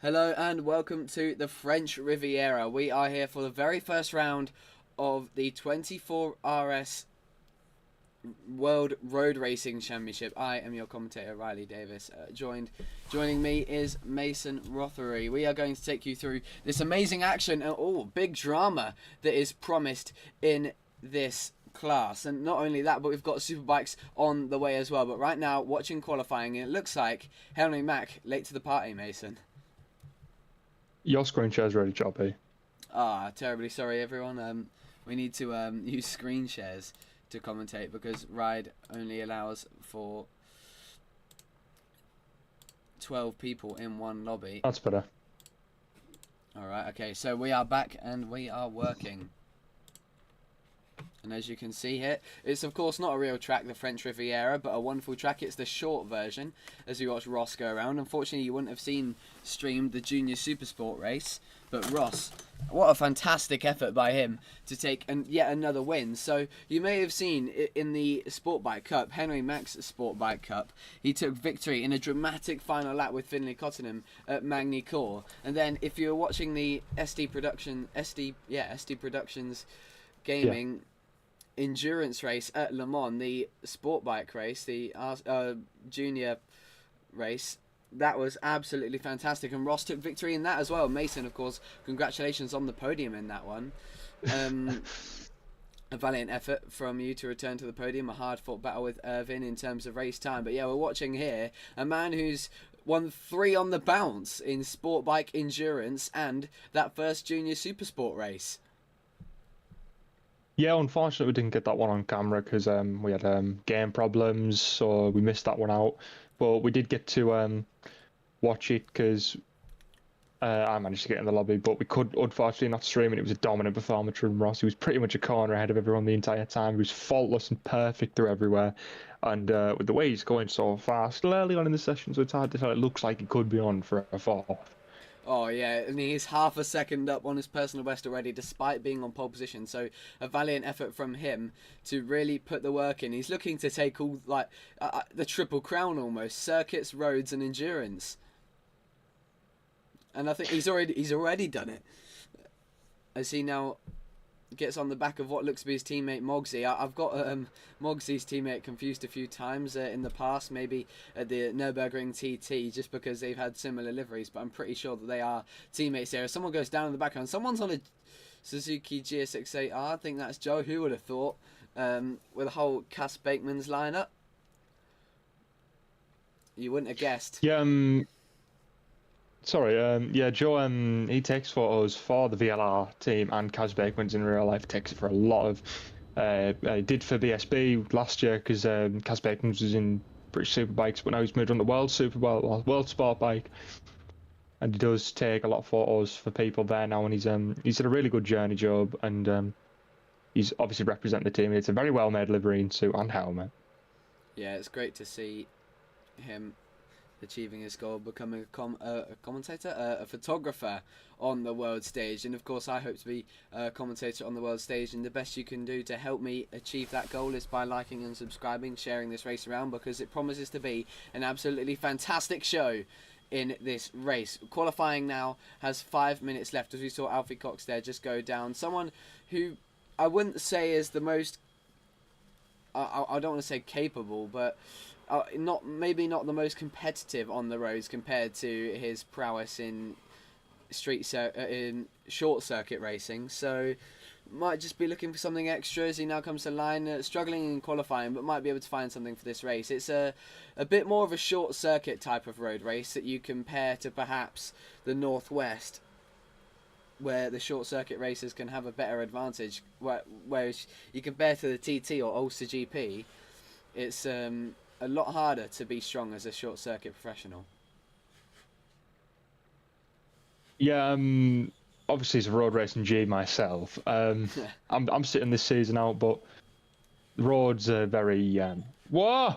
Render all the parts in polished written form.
Hello and welcome to the French Riviera. We are here for the very first round of the 24 RS World Road Racing Championship. I am your commentator, Riley Davis. Joining me is Mason Rothery. We are going to take you through this amazing action and big drama that is promised in this class. And not only that, but we've got superbikes on the way as well. But right now, watching qualifying, it looks like Henry Mack late to the party, Mason. Your screen share's really choppy. Terribly sorry, everyone. We need to use screen shares to commentate because Ride only allows for 12 people in one lobby. That's better. Alright, okay, so we are back and we are working. And as you can see here, it's of course not a real track, the French Riviera, but a wonderful track. It's the short version, as we watch Ross go around. Unfortunately, you wouldn't have seen streamed the Junior Supersport race, but Ross, what a fantastic effort by him to take yet another win. So you may have seen in the Sport Bike Cup, Henry Mack's Sport Bike Cup, he took victory in a dramatic final lap with Finlay Cottenham at Magny-Cours. And then if you're watching the SD Productions Gaming endurance race at Le Mans, the sport bike race, the junior race, that was absolutely fantastic, and Ross took victory in that as well. Mason, of course, congratulations on the podium in that one. A valiant effort from you to return to the podium, a hard fought battle with Irvin in terms of race time, but yeah, we're watching here a man who's won 3 on the bounce in sport bike endurance and that first junior supersport race. Yeah, unfortunately we didn't get that one on camera because we had game problems, so we missed that one out. But we did get to watch it because I managed to get in the lobby, but we could unfortunately not stream it. It was a dominant performance from Ross. He was pretty much a corner ahead of everyone the entire time. He was faultless and perfect through everywhere. And with the way he's going so fast, still early on in the session, so it's hard to tell. It looks like he could be on for a fourth. Oh yeah, and he's half a second up on his personal best already, despite being on pole position. So a valiant effort from him to really put the work in. He's looking to take all the triple crown almost: circuits, roads, and endurance. And I think he's already done it. As he now gets on the back of what looks to be his teammate Mogsy. I've got Mogsy's teammate confused a few times in the past, maybe at the Nürburgring TT, just because they've had similar liveries, but I'm pretty sure that they are teammates there. As someone goes down in the background, someone's on a Suzuki GSX-8R, I think that's Joe, who would have thought, with a whole Cass Bakeman's lineup. You wouldn't have guessed. Yeah, sorry, yeah, Joe, he takes photos for the VLR team, and Kaz Bakeman's in real life takes it for a lot of. He did for BSB last year because Kaz Bakeman's was in British Superbikes, but now he's moved on to World Sport Bike, and he does take a lot of photos for people there now. And he's had a really good journey, Job, and he's obviously representing the team. It's a very well made livery and suit and helmet. Yeah, it's great to see him achieving his goal, becoming a commentator, a photographer on the world stage. And of course I hope to be a commentator on the world stage, and the best you can do to help me achieve that goal is by liking and subscribing, sharing this race around, because it promises to be an absolutely fantastic show in this race. Qualifying now has 5 minutes left, as we saw Alfie Cox there just go down. Someone who I wouldn't say is the most, I don't want to say capable, but maybe not the most competitive on the roads compared to his prowess in in short circuit racing. So might just be looking for something extra as he now comes to line, struggling in qualifying, but might be able to find something for this race. It's a bit more of a short circuit type of road race that you compare to perhaps the Northwest, where the short circuit racers can have a better advantage, whereas you compare to the TT or Ulster GP, it's a lot harder to be strong as a short circuit professional. Yeah, obviously as a road racing G myself, I'm sitting this season out, but the roads are very whoa.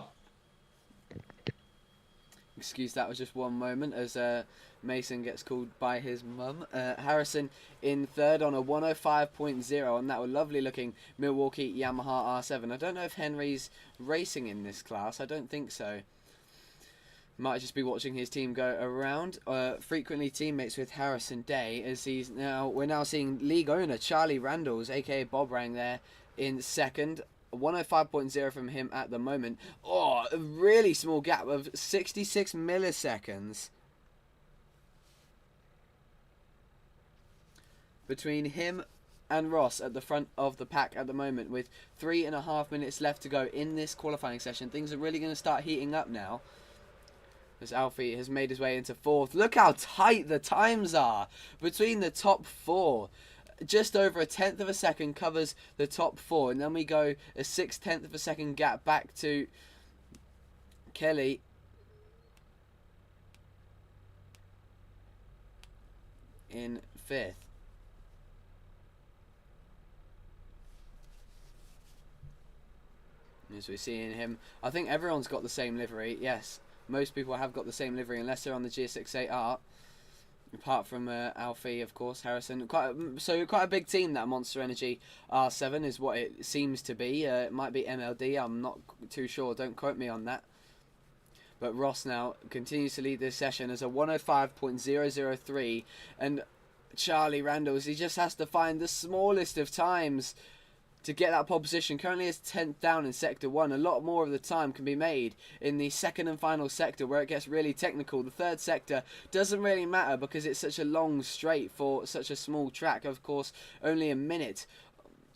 Excuse, that was just one moment as Mason gets called by his mum. Harrison in third on a 105.0 on that lovely looking Milwaukee Yamaha R7. I don't know if Henry's racing in this class. I don't think so. Might just be watching his team go around. Frequently teammates with Harrison Day, as we're now seeing league owner Charlie Randalls, aka Bob Rang, there in second. 105.0 from him at the moment. Oh, a really small gap of 66 milliseconds between him and Ross at the front of the pack at the moment, with 3.5 minutes left to go in this qualifying session. Things are really going to start heating up now, as Alfie has made his way into fourth. Look how tight the times are between the top four. Just over a tenth of a second covers the top four, and then we go a 6/10 of a second gap back to Kelly in fifth. As we're seeing him, I think everyone's got the same livery. Yes, most people have got the same livery, unless they're on the GS68R. Apart from Alfie, of course, Harrison. Quite a big team, that Monster Energy R7 is what it seems to be. It might be MLD, I'm not too sure, don't quote me on that. But Ross now continues to lead this session as a 105.003, and Charlie Randalls, he just has to find the smallest of times to get that pole position. Currently is 10th down in Sector 1. A lot more of the time can be made in the second and final sector, where it gets really technical. The third sector doesn't really matter because it's such a long straight for such a small track. Of course, only a minute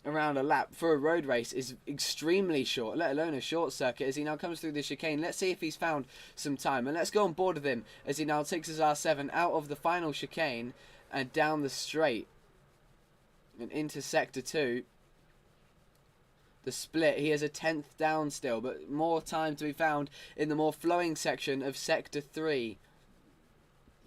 around a lap for a road race is extremely short, let alone a short circuit, as he now comes through the chicane. Let's see if he's found some time, and let's go on board with him as he now takes his R7 out of the final chicane and down the straight and into Sector 2. The split, he has a 10th down still, but more time to be found in the more flowing section of Sector 3.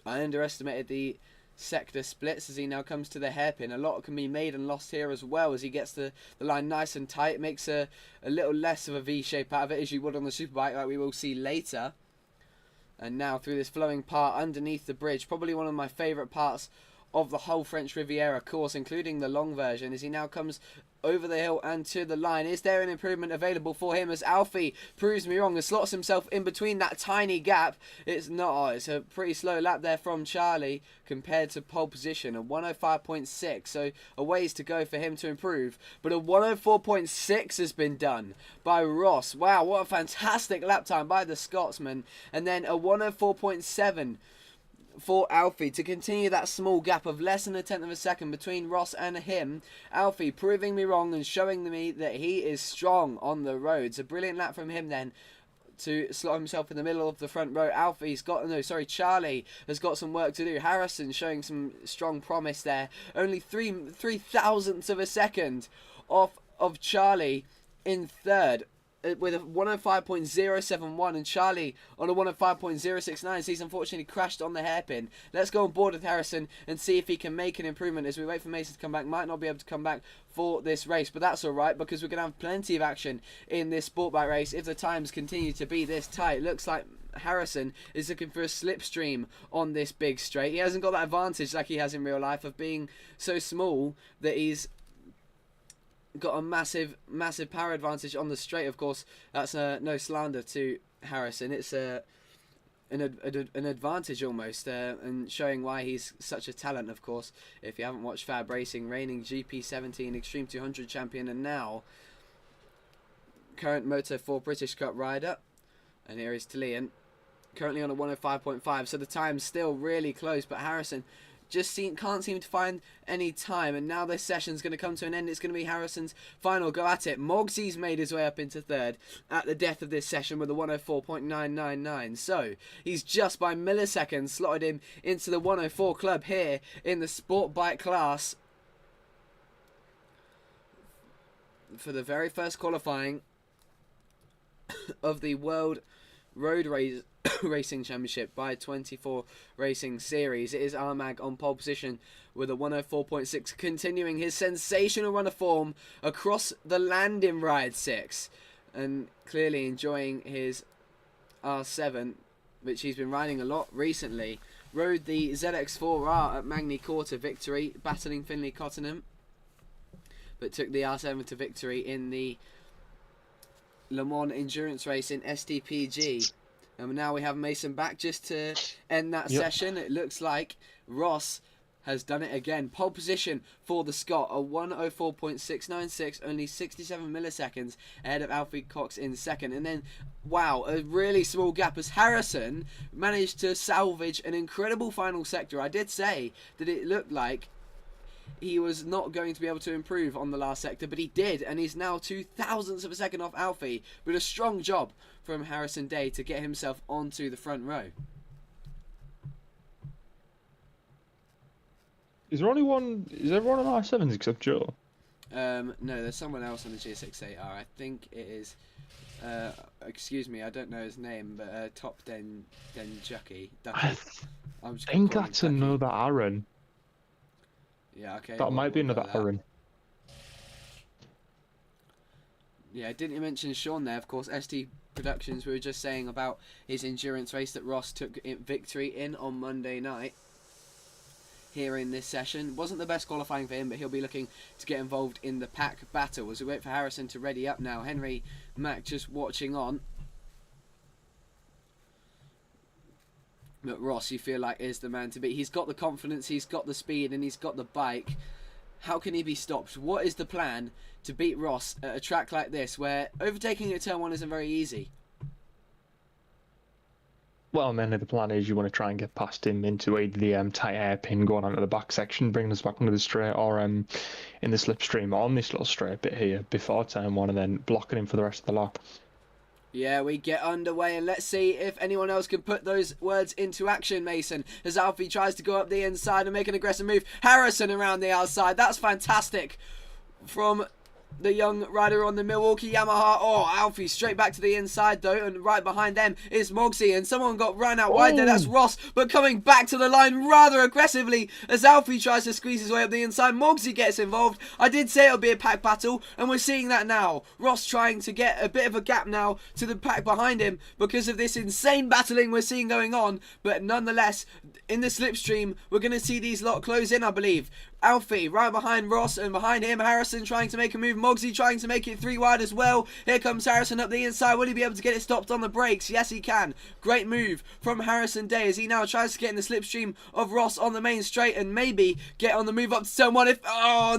I underestimated the sector splits as he now comes to the hairpin. A lot can be made and lost here as well, as he gets the line nice and tight. It makes a little less of a V shape out of it, as you would on the Superbike, like we will see later. And now through this flowing part underneath the bridge, probably one of my favourite parts of the whole French Riviera course, including the long version, as he now comes over the hill and to the line. Is there an improvement available for him, as Alfie proves me wrong and slots himself in between that tiny gap? It's not. It's a pretty slow lap there from Charlie compared to pole position, a 105.6, so a ways to go for him to improve. But a 104.6 has been done by Ross. Wow, what a fantastic lap time by the Scotsman. And then a 104.7 for Alfie to continue that small gap of less than a tenth of a second between Ross and him. Alfie proving me wrong and showing me that he is strong on the roads. A brilliant lap from him then to slot himself in the middle of the front row. Charlie has got some work to do. Harrison showing some strong promise there. Only three thousandths of a second off of Charlie in third, with a 105.071, and Charlie on a 105.069. He's unfortunately crashed on the hairpin. Let's go on board with Harrison and see if he can make an improvement as we wait for Mason to come back. Might not be able to come back for this race, but that's alright, because we're going to have plenty of action in this sport bike race if the times continue to be this tight. Looks like Harrison is looking for a slipstream on this big straight. He hasn't got that advantage like he has in real life of being so small that he's got a massive power advantage on the straight. Of course, that's no slander to Harrison. It's an advantage almost, and showing why he's such a talent. Of course, if you haven't watched Fab Racing, reigning GP17 Extreme 200 champion, and now current Moto4 British Cup rider. And here is Talian, currently on a 105.5. So the time's still really close, but Harrison just can't seem to find any time, and now this session's going to come to an end. It's going to be Harrison's final go at it. Mogsy's made his way up into third at the death of this session with a 104.999, so he's just by milliseconds slotted him into the 104 club here in the sport bike class for the very first qualifying of the World Road Racing Championship by 24 Racing Series. It is Armag on pole position with a 104.6, continuing his sensational run of form across the land in Ride 6, and clearly enjoying his R7, which he's been riding a lot recently. Rode the ZX4R at Magny Court to victory, battling Finley Cottenham, but took the R7 to victory in the Le Mans endurance race in STPG And now we have Mason back just to end that session. It looks like Ross has done it again. Pole position for the Scot, a 1:04.696, only 67 milliseconds ahead of Alfie Cox in second. And then, wow, a really small gap as Harrison managed to salvage an incredible final sector. I did say that it looked like he was not going to be able to improve on the last sector, but he did, and he's now 0.02 of a second off Alfie. But a strong job from Harrison Day to get himself onto the front row. Is there only one? Is everyone on R7s except Joe? No, there's someone else on the GS68R. I think it is. Excuse me, I don't know his name, but Top Den Ducky. I think that's another Aaron. Yeah, okay. That might be another Aaron. Yeah, didn't you mention Sean there? Of course, ST Productions. We were just saying about his endurance race that Ross took victory in on Monday night. Here in this session. Wasn't the best qualifying for him, but he'll be looking to get involved in the pack battle. As we wait for Harrison to ready up now, Henry Mack just watching on. But Ross, you feel like, is the man to beat. He's got the confidence, he's got the speed, and he's got the bike. How can he be stopped? What is the plan to beat Ross at a track like this, where overtaking at turn 1 isn't very easy? Well, mainly the plan is you want to try and get past him into either the tight hairpin going onto the back section, bringing us back onto the straight, or in the slipstream on this little straight bit here before turn 1, and then blocking him for the rest of the lap. Yeah, we get underway, and let's see if anyone else can put those words into action, Mason, as Alfie tries to go up the inside and make an aggressive move. Harrison around the outside. That's fantastic from the young rider on the Milwaukee Yamaha. Oh, Alfie straight back to the inside though, and right behind them is Mogsy, and someone got run out wide there. That's Ross, but coming back to the line rather aggressively as Alfie tries to squeeze his way up the inside. Mogsy gets involved. I did say it'll be a pack battle, and we're seeing that now. Ross trying to get a bit of a gap now to the pack behind him because of this insane battling we're seeing going on, but nonetheless, in the slipstream, we're going to see these lot close in, I believe. Alfie right behind Ross, and behind him Harrison trying to make a move. Mogsy trying to make it 3 wide as well. Here comes Harrison up the inside. Will he be able to get it stopped on the brakes? Yes, he can. Great move from Harrison Day as he now tries to get in the slipstream of Ross on the main straight and maybe get on the move up to turn 1.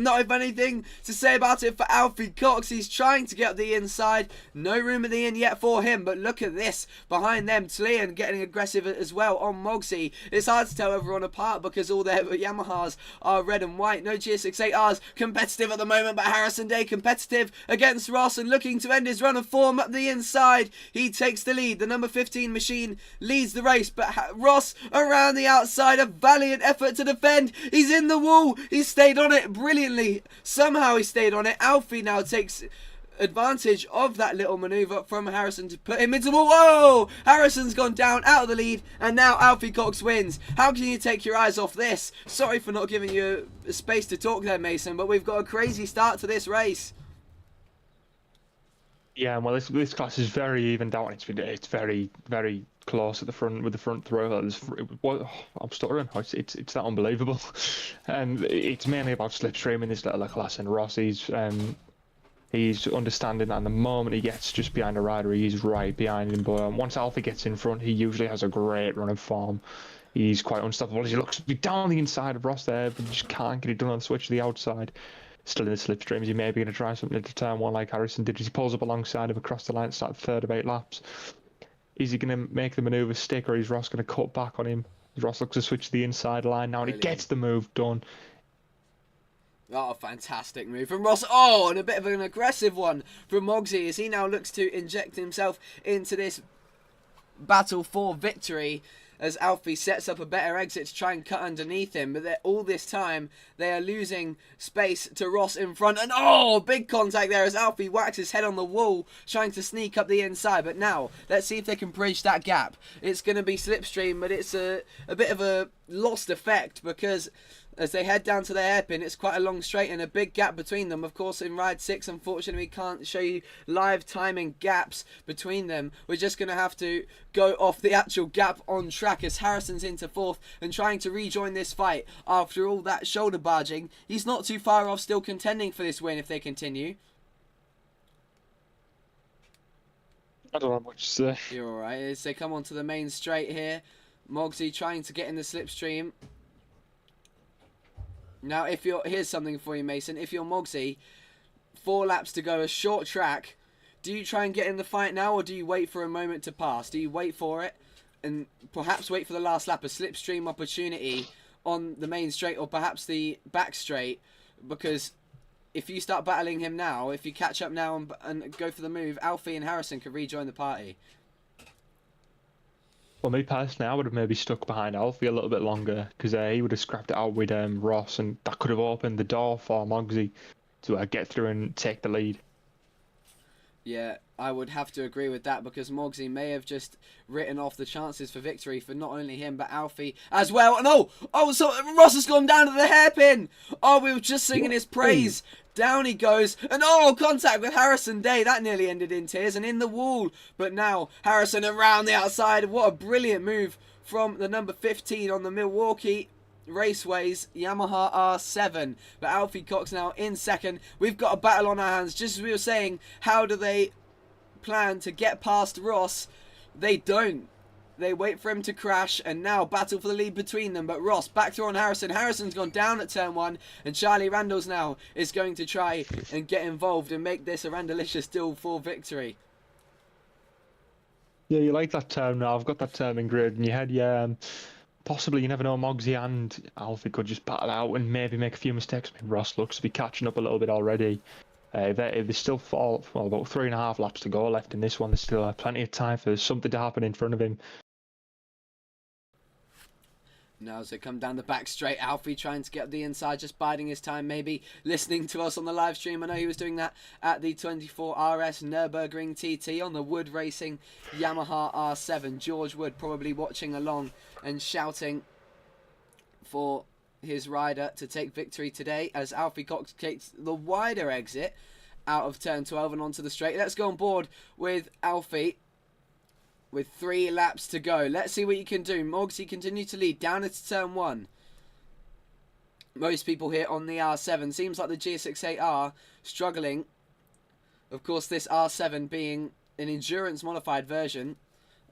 Not if anything to say about it for Alfie Cox. He's trying to get up the inside. No room at the end yet for him, but look at this behind them. Tleon getting aggressive as well on Mogsy. It's hard to tell everyone apart because all their Yamahas are red and white. No GS68Rs competitive at the moment, but Harrison Day competitive against Ross and looking to end his run of form up the inside. He takes the lead. The number 15 machine leads the race, but Ross around the outside. A valiant effort to defend. He's in the wall. He stayed on it brilliantly. Somehow he stayed on it. Alfie now takes advantage of that little maneuver from Harrison to put him into the wall. Whoa! Harrison's gone down out of the lead, and now Alfie Cox wins. How can you take your eyes off this? Sorry for not giving you space to talk there, Mason, but we've got a crazy start to this race. Yeah, well, this class is very evened out, and it's very, very close at the front with the front throw. I'm stuttering. It's that unbelievable. It's mainly about slipstream in this little class, and Ross he's understanding that, and the moment he gets just behind the rider, he's right behind him. But once Alfie gets in front, he usually has a great run of form. He's quite unstoppable as he looks down the inside of Ross there, but just can't get it done on the switch to the outside. Still in the slipstreams, he may be going to try something into turn 1 like Harrison did. He pulls up alongside him across the line at the third of 8 laps. Is he going to make the manoeuvre stick, or is Ross going to cut back on him? Ross looks to switch to the inside line now, and he gets the move done. Oh, fantastic move from Ross. Oh, and a bit of an aggressive one from Mogsy as he now looks to inject himself into this battle for victory as Alfie sets up a better exit to try and cut underneath him. But all this time, they are losing space to Ross in front. And oh, big contact there as Alfie whacks his head on the wall, trying to sneak up the inside. But now, let's see if they can bridge that gap. It's going to be slipstream, but it's a bit of a lost effect because as they head down to the hairpin, it's quite a long straight and a big gap between them. Of course, in Ride 6, unfortunately, we can't show you live timing gaps between them. We're just going to have to go off the actual gap on track as Harrison's into 4th and trying to rejoin this fight after all that shoulder barging. He's not too far off, still contending for this win if they continue. I don't know much to say. You're alright. As they come onto the main straight here, Mogsy trying to get in the slipstream. Now, here's something for you, Mason. If you're Mogsy, 4 laps to go, a short track. Do you try and get in the fight now, or do you wait for a moment to pass? Do you wait for it and perhaps wait for the last lap, a slipstream opportunity on the main straight or perhaps the back straight? Because if you start battling him now, if you catch up now and go for the move, Alfie and Harrison could rejoin the party. Well, me personally, I would have maybe stuck behind Alfie a little bit longer because he would have scrapped it out with Ross, and that could have opened the door for Mogsy to get through and take the lead. Yeah, I would have to agree with that, because Mogsy may have just written off the chances for victory for not only him but Alfie as well. And so Ross has gone down to the hairpin. Oh, we were just singing his praise. Down he goes, and contact with Harrison Day. That nearly ended in tears and in the wall. But now Harrison around the outside. What a brilliant move from the number 15 on the Milwaukee Raceways Yamaha R7. But Alfie Cox now in second. We've got a battle on our hands. Just as we were saying, how do they plan to get past Ross? They don't. They wait for him to crash, and now battle for the lead between them. But Ross back through on Harrison. Harrison's gone down at turn 1, and Charlie Randalls now is going to try and get involved and make this a Randalicious duel for victory. Yeah, you like that term now. I've got that term engraved in your head. Yeah, possibly, you never know, Mogsy and Alfie could just battle out and maybe make a few mistakes. I mean, Ross looks to be catching up a little bit already. If there's still about 3.5 laps to go left in this one, there's still plenty of time for something to happen in front of him. Now as they come down the back straight, Alfie trying to get the inside, just biding his time, maybe listening to us on the live stream. I know he was doing that at the 24RS Nürburgring TT on the Wood Racing Yamaha R7. George Wood probably watching along and shouting for his rider to take victory today, as Alfie Cox takes the wider exit out of turn 12 and onto the straight. Let's go on board with Alfie with 3 laps to go. Let's see what you can do. Mogsy continue to lead down into turn 1. Most people here on the R7. Seems like the GSX-8R struggling. Of course, this R7 being an endurance modified version,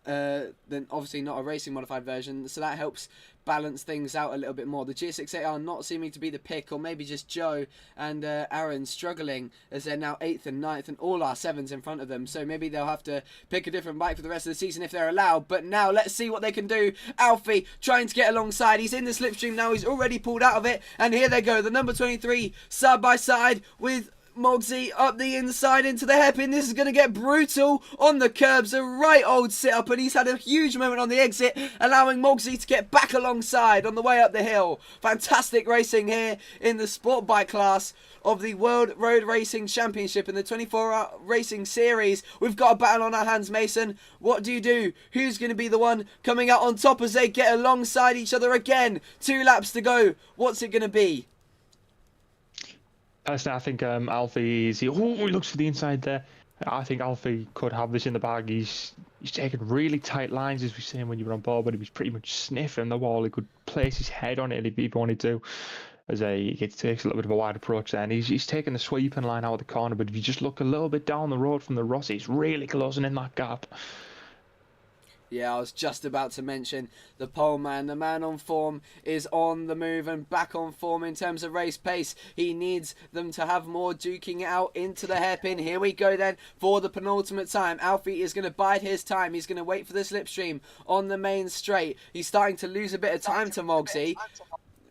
then obviously not a racing modified version, so that helps balance things out a little bit more. The GSX-8R not seeming to be the pick, or maybe just Joe and Aaron struggling, as they're now 8th and 9th and all R7s in front of them, so maybe they'll have to pick a different bike for the rest of the season if they're allowed. But now let's see what they can do. Alfie trying to get alongside. He's in the slipstream now. He's already pulled out of it, and here they go, the number 23 side by side with Mogsy up the inside into the hairpin. This is going to get brutal on the curbs. A right old sit-up, and he's had a huge moment on the exit, allowing Mogsy to get back alongside on the way up the hill. Fantastic racing here in the sport bike class of the World Road Racing Championship in the 24-hour racing series. We've got a battle on our hands, Mason. What do you do? Who's going to be the one coming out on top as they get alongside each other again? 2 laps to go. What's it going to be? Personally, I think Alfie he looks for the inside there. I think Alfie could have this in the bag. He's taking really tight lines, as we were saying when you were on board, but he was pretty much sniffing the wall. He could place his head on it if he wanted to, as he takes a little bit of a wide approach there. And he's taking the sweeping line out of the corner, but if you just look a little bit down the road from the Rossi, he's really closing in that gap. Yeah, I was just about to mention the pole man. The man on form is on the move and back on form in terms of race pace. He needs them to have more duking out into the hairpin. Here we go then for the penultimate time. Alfie is going to bide his time. He's going to wait for the slipstream on the main straight. He's starting to lose a bit of time to Mogsy,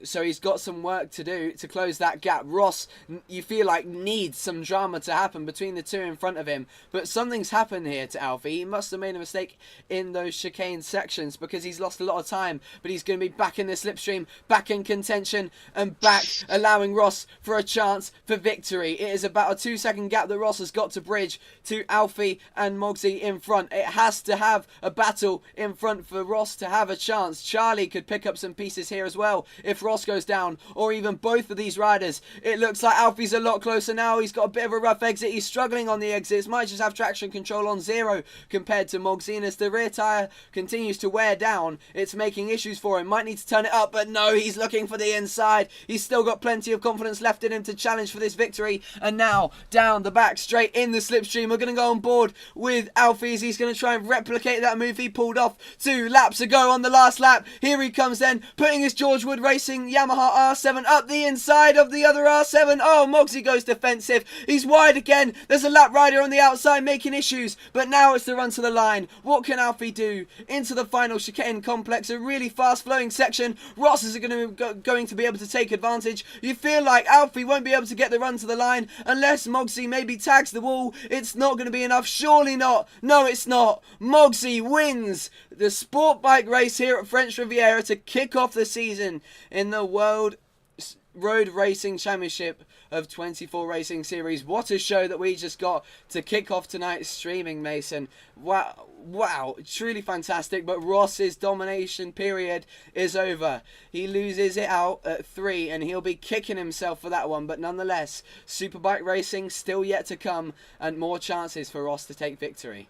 so he's got some work to do to close that gap. Ross, you feel like, needs some drama to happen between the two in front of him. But something's happened here to Alfie. He must have made a mistake in those chicane sections, because he's lost a lot of time. But he's going to be back in the slipstream, back in contention, and back, allowing Ross for a chance for victory. It is about a 2-second gap that Ross has got to bridge to Alfie and Mogsy in front. It has to have a battle in front for Ross to have a chance. Charlie could pick up some pieces here as well if Ross Ross goes down, or even both of these riders. It looks like Alfie's a lot closer now. He's got a bit of a rough exit. He's struggling on the exits. Might just have traction control on 0 compared to Mogsy. And as the rear tyre continues to wear down, it's making issues for him. Might need to turn it up, but no, he's looking for the inside. He's still got plenty of confidence left in him to challenge for this victory. And now, down the back straight in the slipstream. We're going to go on board with Alfie as he's going to try and replicate that move he pulled off 2 laps ago on the last lap. Here he comes then, putting his George Wood Racing Yamaha R7 up the inside of the other R7. Oh, Mogsy goes defensive. He's wide again. There's a lap rider on the outside making issues, but now it's the run to the line. What can Alfie do? Into the final chicane complex, a really fast flowing section. Ross is going to be able to take advantage. You feel like Alfie won't be able to get the run to the line unless Mogsy maybe tags the wall. It's not going to be enough. Surely not. No, it's not. Mogsy wins the sport bike race here at French Riviera to kick off the season in the World Road Racing Championship of 24 Racing Series. What a show that we just got to kick off tonight's streaming, Mason. Wow, truly fantastic. But Ross's domination period is over. He loses it out at 3 and he'll be kicking himself for that one. But nonetheless, Superbike racing still yet to come and more chances for Ross to take victory.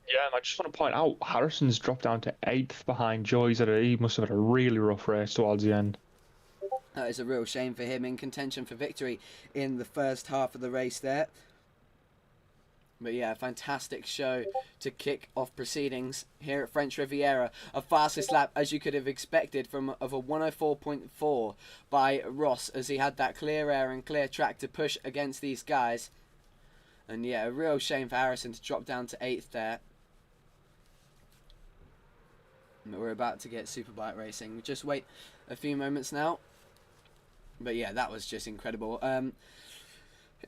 Yeah, and I just want to point out, Harrison's dropped down to 8th behind Joe. He must have had a really rough race towards the end. That is a real shame for him, in contention for victory in the first half of the race there. But yeah, fantastic show to kick off proceedings here at French Riviera. A fastest lap, as you could have expected, of a 104.4 by Ross, as he had that clear air and clear track to push against these guys. And yeah, a real shame for Harrison to drop down to 8th there. But we're about to get Superbike racing. Just wait a few moments now. But yeah, that was just incredible.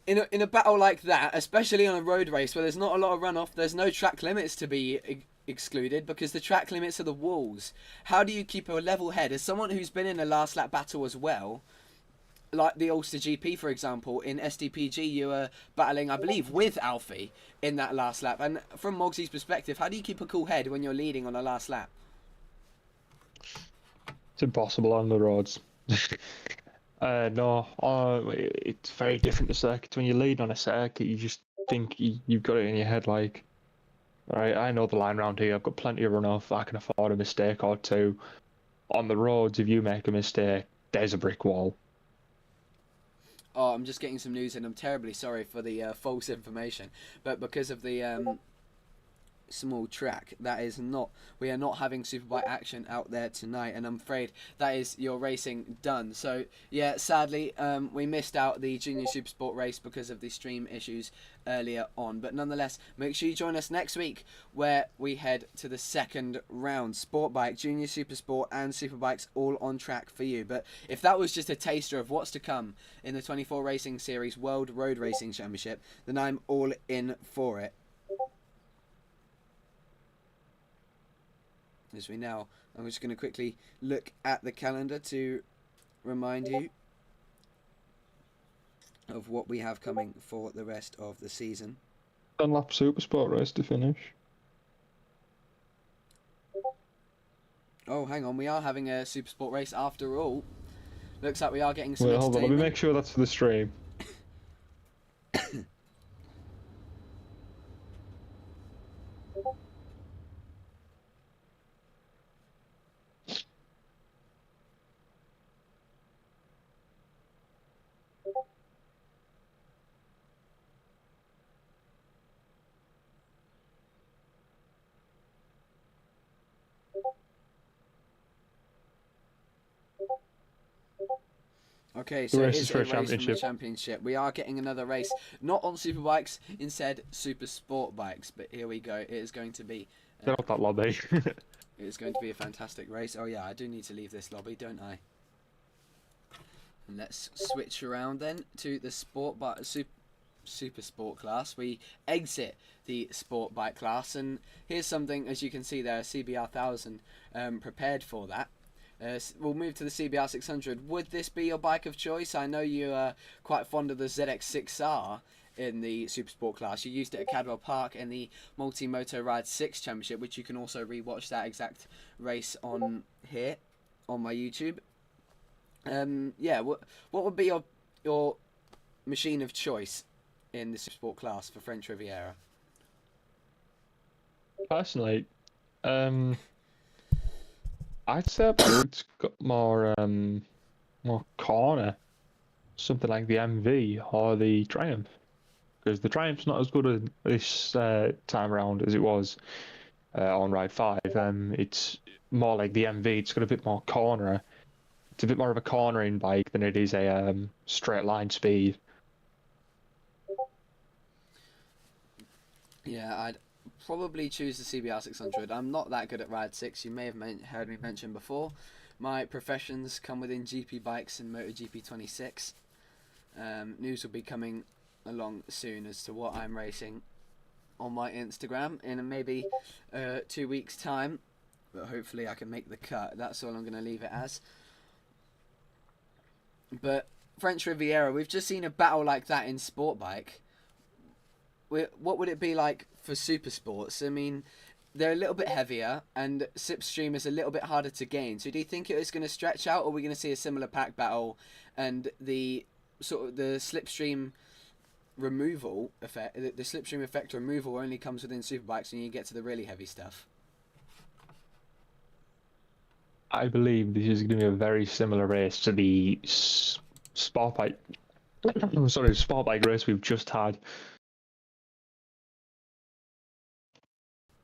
In a battle like that, especially on a road race where there's not a lot of runoff, there's no track limits to be excluded because the track limits are the walls. How do you keep a level head? As someone who's been in a last lap battle as well, like the Ulster GP, for example, in SDPG, you were battling, I believe, with Alfie in that last lap. And from Mogsy's perspective, how do you keep a cool head when you're leading on a last lap? It's impossible on the roads. No, it's very different to circuits. When you lead on a circuit, you just think you've got it in your head like, all right, I know the line round here, I've got plenty of runoff, I can afford a mistake or two. On the roads, if you make a mistake, there's a brick wall. Oh, I'm just getting some news and I'm terribly sorry for the false information. But because of the small track, we are not having Superbike action out there tonight, and I'm afraid that is your racing done. So yeah, sadly we missed out the Junior Supersport race because of the stream issues earlier on, but nonetheless, make sure you join us next week where we head to the second round. Sport bike, Junior Supersport and Superbikes all on track for you. But if that was just a taster of what's to come in the 24 Racing Series World Road Racing Championship, then I'm all in for it. I'm just going to quickly look at the calendar to remind you of what we have coming for the rest of the season. Dunlap Supersport race to finish. Oh, hang on, we are having a Supersport race after all. Looks like we are getting some Wait, hold on, let me make sure that's for the stream. Okay, so it is a race from the championship. We are getting another race, not on Superbikes, instead Super Sport bikes. But here we go. It is going to be. Get off that lobby. It is going to be a fantastic race. Oh yeah, I do need to leave this lobby, don't I? And let's switch around then to the Sport Bike Super Sport class. We exit the Sport Bike class, and here's something, as you can see there, CBR 1000 prepared for that. We'll move to the CBR 600. Would this be your bike of choice? I know you are quite fond of the ZX6R in the Super Sport class. You used it at Cadwell Park in the Multi-Moto Ride 6 Championship, which you can also rewatch that exact race on here. on my YouTube. Yeah, what would be your machine of choice in the Supersport class for French Riviera? Personally, um, I'd say a bike that's got more corner, something like the MV or the Triumph, because the Triumph's not as good this time around as it was on Ride 5. It's more like the MV. It's got a bit more corner. It's a bit more of a cornering bike than it is a straight line speed. Yeah, I'd probably choose the CBR 600. I'm not that good at Ride 6. You may have heard me mention before. My professions come within GP bikes and MotoGP 26. News will be coming along soon as to what I'm racing on my Instagram in maybe 2 weeks' time. But hopefully I can make the cut. That's all I'm going to leave it as. But French Riviera, we've just seen a battle like that in sport bike. What would it be like for super sports? I mean, they're a little bit heavier, and slipstream is a little bit harder to gain. So do you think it is going to stretch out, or are we going to see a similar pack battle, and the sort of the slipstream removal effect, the slipstream effect removal only comes within superbikes when you get to the really heavy stuff? I believe this is going to be a very similar race to the sport bike. Sorry, sport bike race we've just had.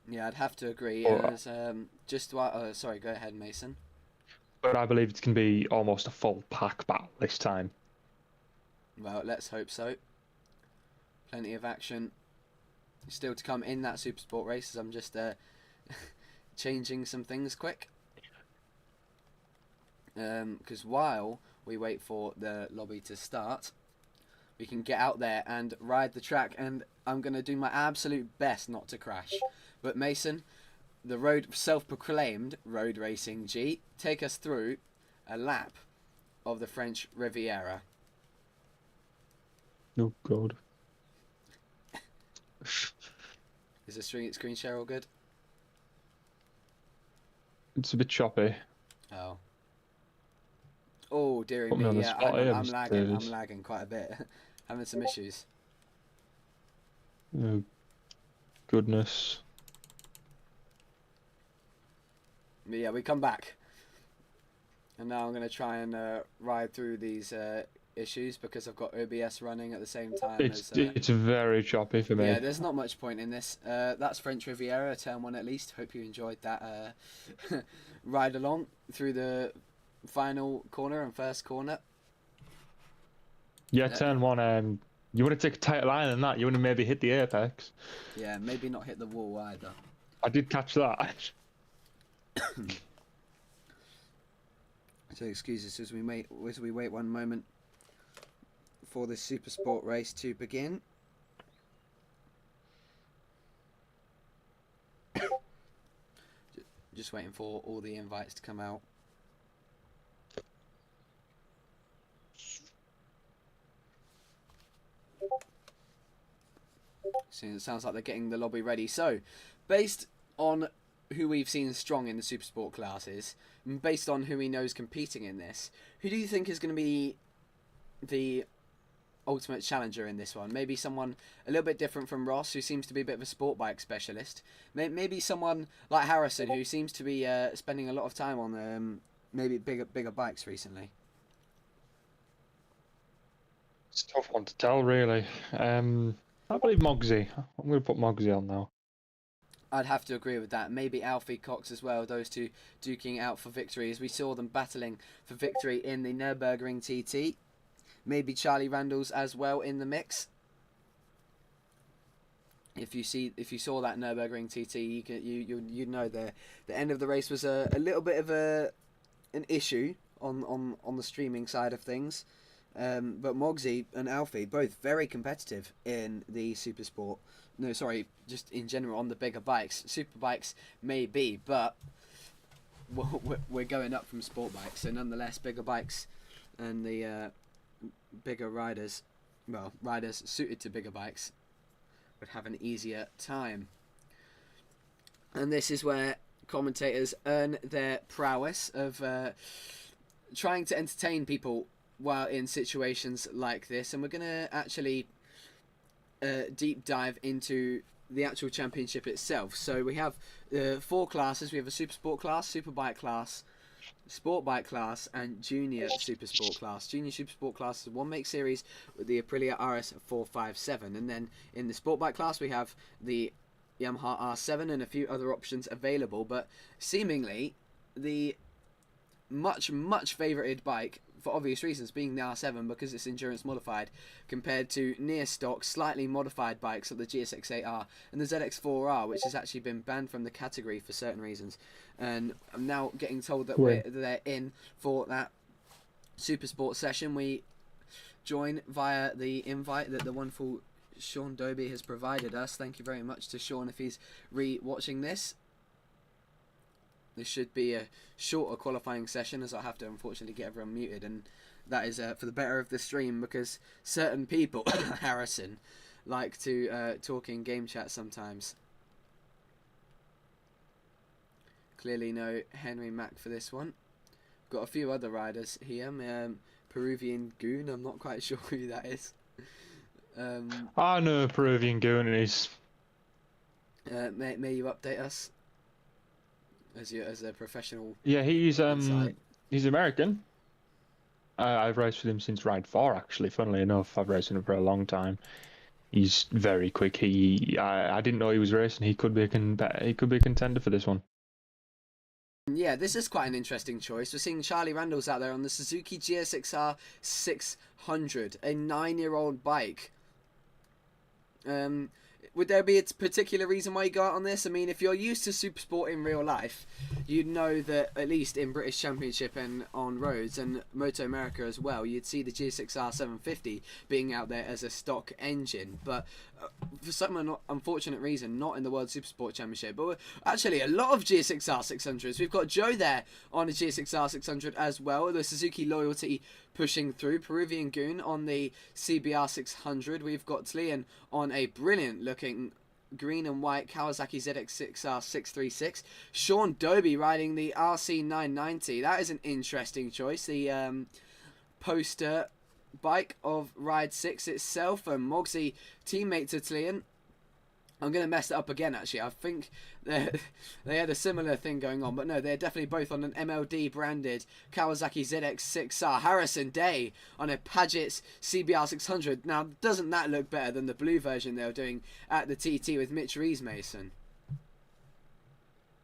Yeah, I'd have to agree. But, As sorry, go ahead, Mason. but I believe it's going to be almost a full pack battle this time. Well, let's hope so. Plenty of action still to come in that Supersport race, as I'm just changing some things quick. Because while we wait for the lobby to start, we can get out there and ride the track, and I'm going to do my absolute best not to crash. But Mason, the self-proclaimed road racing G, take us through a lap of the French Riviera. Oh God. Is the screen share all good? It's a bit choppy. Oh. Oh, dearie Put me on me, the yeah, spot here, I'm Mr. lagging. Davis. I'm lagging quite a bit. Having some issues. Oh, goodness. But yeah, we come back. And now I'm going to try and ride through these issues because I've got OBS running at the same time as... It's very choppy for me. Yeah, there's not much point in this. That's French Riviera, turn 1 at least. Hope you enjoyed that ride along through the final corner and first corner. Yeah, turn 1, you want to take a tighter line than that, you want to maybe hit the apex. Yeah, maybe not hit the wall either. I did catch that. So excuse us as we wait 1 moment for this Super Sport race to begin. Just waiting for all the invites to come out. So it sounds like they're getting the lobby ready. So, based on who we've seen strong in the Supersport classes, and based on who he knows competing in this, who do you think is going to be the ultimate challenger in this one? Maybe someone a little bit different from Ross, who seems to be a bit of a sport bike specialist. Maybe someone like Harrison, who seems to be spending a lot of time on maybe bigger bikes recently. It's a tough one to tell, really. I believe Mogsy. I'm going to put Mogsy on now. I'd have to agree with that. Maybe Alfie Cox as well, those two duking out for victory, as we saw them battling for victory in the Nürburgring TT. Maybe Charlie Randalls as well in the mix. If you saw that Nürburgring TT, you know the end of the race was a little bit of an issue on the streaming side of things. But Mogsy and Alfie both very competitive in the Supersport. No, sorry, just in general on the bigger bikes. Super bikes maybe, but we're going up from sport bikes, so nonetheless, bigger bikes and the bigger riders, well, riders suited to bigger bikes would have an easier time. And this is where commentators earn their prowess of trying to entertain people while in situations like this, and we're going to actually deep dive into the actual championship itself. So we have 4 classes. We have a super sport class, super bike class, sport bike class, and junior super sport class. Junior super sport class is a one-make series with the Aprilia RS 457, and then in the sport bike class we have the Yamaha R7 and a few other options available, but seemingly the much favoured bike, for obvious reasons, being the R7 because it's endurance modified compared to near stock slightly modified bikes like the GSX-8R and the ZX-4R, which has actually been banned from the category for certain reasons. And I'm now getting told that they're in for that super sport session. We join via the invite that the wonderful Sean Doby has provided us. Thank you very much to Sean if he's re-watching this. This should be a shorter qualifying session, as I have to unfortunately get everyone muted, and that is for the better of the stream, because certain people, Harrison, like to talk in game chat sometimes. Clearly no Henry Mack for this one. Got a few other riders here. Peruvian Goon, I'm not quite sure who that is. I know Peruvian Goon is. May you update us as a professional? Yeah, he's American. I've raced with him since Ride 4, actually. Funnily enough, I've raced with him for a long time. He's very quick. I didn't know he was racing. He could be a contender for this one. Yeah, this is quite an interesting choice. We're seeing Charlie Randall's out there on the Suzuki GSX-R 600, a 9-year-old bike. Would there be a particular reason why you go out on this? I mean, if you're used to Supersport in real life, you'd know that at least in British Championship and on roads and Moto America as well, you'd see the GSX-R 750 being out there as a stock engine. But for some unfortunate reason, not in the World Supersport Championship. But actually, a lot of GSX-R 600s. We've got Joe there on the GSX-R 600 as well. The Suzuki Loyalty pushing through. Peruvian Goon on the CBR 600. We've got Tlian on a brilliant looking green and white Kawasaki ZX-6R 636. Sean Doby riding the RC 990. That is an interesting choice. The poster bike of Ride 6 itself, and Mogsy teammate to Tlian. I'm going to mess it up again, actually. I think they had a similar thing going on, but no, they're definitely both on an MLD branded Kawasaki ZX-6R. Harrison Day on a Paget CBR 600. Now, doesn't that look better than the blue version they were doing at the TT with Mitch Rees, Mason?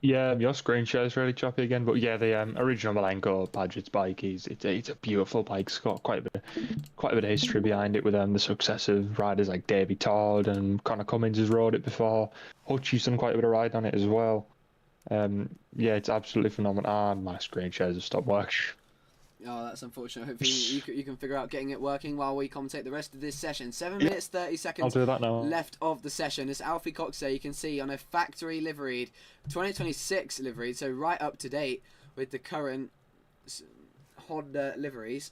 Yeah, your screen share is really choppy again, but yeah, the original Malenko Paget's bike it's a beautiful bike. It's got quite a bit of history behind it with the successive riders like Davey Todd and Connor Cummins has rode it before. Hutchie's done quite a bit of ride on it as well. Yeah, it's absolutely phenomenal. And my screen shares have stopped working. Oh, that's unfortunate. Hopefully you can figure out getting it working while we commentate the rest of this session. 7 minutes 30 seconds I'll do that now. Left of the session. It's Alfie Cox there, you can see, on a factory liveried 2026 liveried, so right up to date with the current Honda liveries.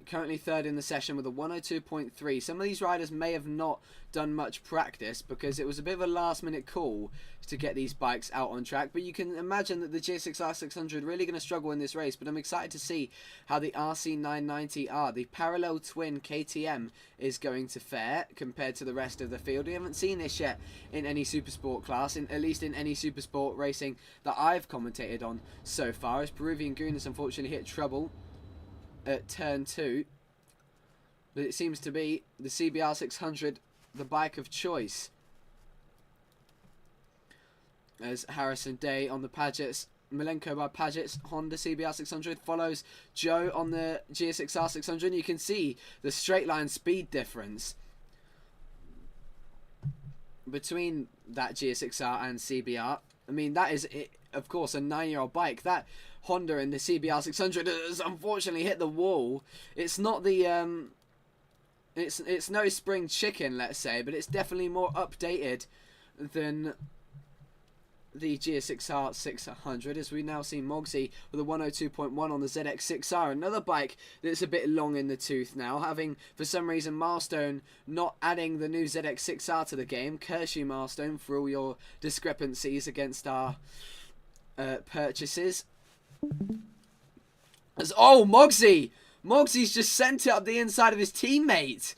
Currently third in the session with a 102.3. Some of these riders may have not done much practice because it was a bit of a last minute call to get these bikes out on track, but you can imagine that the GSX-R 600 really going to struggle in this race. But I'm excited to see how the RC 990R, the parallel twin KTM, is going to fare compared to the rest of the field. We haven't seen this yet in any Supersport class, at least in any Supersport racing that I've commentated on so far, as Peruvian Goon has unfortunately hit trouble at turn 2, but it seems to be the CBR 600 the bike of choice, as Harrison Day on the Paget's Malenko by Paget's Honda CBR 600 follows Joe on the GSX-R 600. You can see the straight line speed difference between that GSX-R and CBR. I mean, that is, of course, a 9-year-old bike. That Honda in the CBR 600 has unfortunately hit the wall. It's not the it's no spring chicken, let's say, but it's definitely more updated than the GSX-R 600, as we now see Mogsy with a 102.1 on the ZX6R, another bike that's a bit long in the tooth now, having for some reason Milestone not adding the new ZX6R to the game. Curse you, Milestone, for all your discrepancies against our purchases. Mogsy's just sent it up the inside of his teammate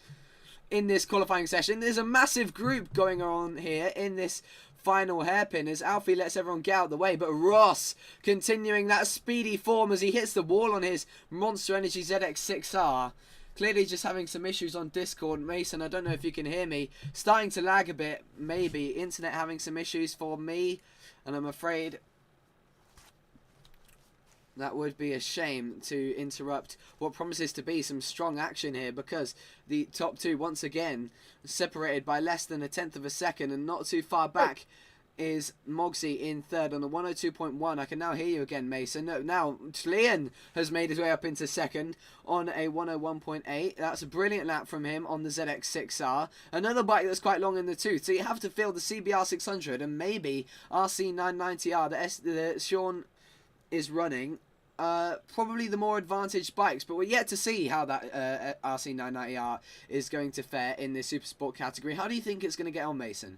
in this qualifying session. There's a massive group going on here in this final hairpin as Alfie lets everyone get out of the way, but Ross continuing that speedy form as he hits the wall on his Monster Energy ZX6R. Clearly just having some issues on Discord. Mason, I don't know if you can hear me. Starting to lag a bit, maybe. Internet having some issues for me, and I'm afraid that would be a shame to interrupt what promises to be some strong action here, because the top two, once again, separated by less than a tenth of a second, and not too far back is Mogsy in third on the 102.1. I can now hear you again, Mason. No, now, Tleon has made his way up into second on a 101.8. That's a brilliant lap from him on the ZX6R. Another bike that's quite long in the tooth. So you have to feel the CBR 600 and maybe RC990R that Sean is running, probably the more advantaged bikes, but we're yet to see how that RC990R is going to fare in the Super Sport category. How do you think it's going to get on, Mason?